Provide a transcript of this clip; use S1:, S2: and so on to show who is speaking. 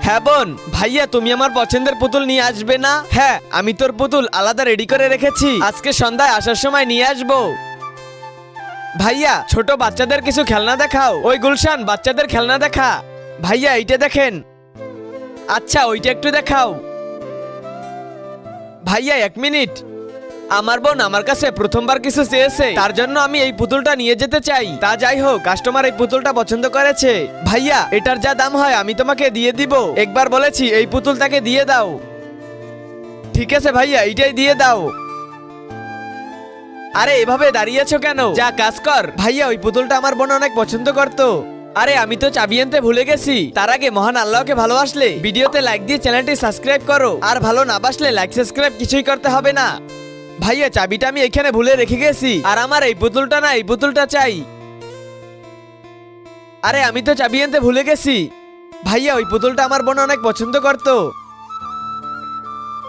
S1: হ্যাঁ বোন, ভাইয়া তুমি আমার পছন্দের পুতুল নিয়ে আসবে না? হ্যাঁ, আমি তোর পুতুল আলাদা রেডি করে রেখেছি, আজকে সন্ধ্যায় আসার সময় নিয়ে আসবো। ভাইয়া ছোট বাচ্চাদের কিছু খেলনা দেখাও। ওই গুলশান, বাচ্চাদের খেলনা দেখা। ভাইয়া এইটা দেখেন। আচ্ছা ওইটা একটু দেখাও। ভাইয়া 1 মিনিট। আমার বোন আমার কাছে প্রথমবার কিছু চেয়েছে, তার জন্য আমি এই পুতুলটা নিয়ে যেতে চাই। তা যাই হোক, কাস্টমার এই পুতুলটা পছন্দ করেছে। ভাইয়া এটার যা দাম হয় আমি তোমাকে দিয়ে দিব। একবার বলেছি এই পুতুল তাকে দিয়ে দাও। ঠিক আছে ভাইয়া, এইটাই দিয়ে দাও। আরে এভাবে দাঁড়িয়ে আছো কেন? যা কাজ কর। ভাইয়া ওই পুতুলটা আমার বোন অনেক পছন্দ করতো। আরে আমি তো চাবি আনতে ভুলে গেছি। তার আগে মহান আল্লাহকে ভালোবাসলে ভিডিওতে লাইক দিয়ে চ্যানেলটি সাবস্ক্রাইব করো, আর ভালো না বাসলে লাইক সাবস্ক্রাইব কিছুই করতে হবে না। ভাইয়া চাবিটা আমি এখানে ভুলে রেখে গেছি, আর আমার এই পুতুলটা না, এই পুতুলটা চাই। আরে আমি তো চাবি আনতে ভুলে গেছি। ভাইয়া ওই পুতুলটা আমার বোন অনেক পছন্দ করতো।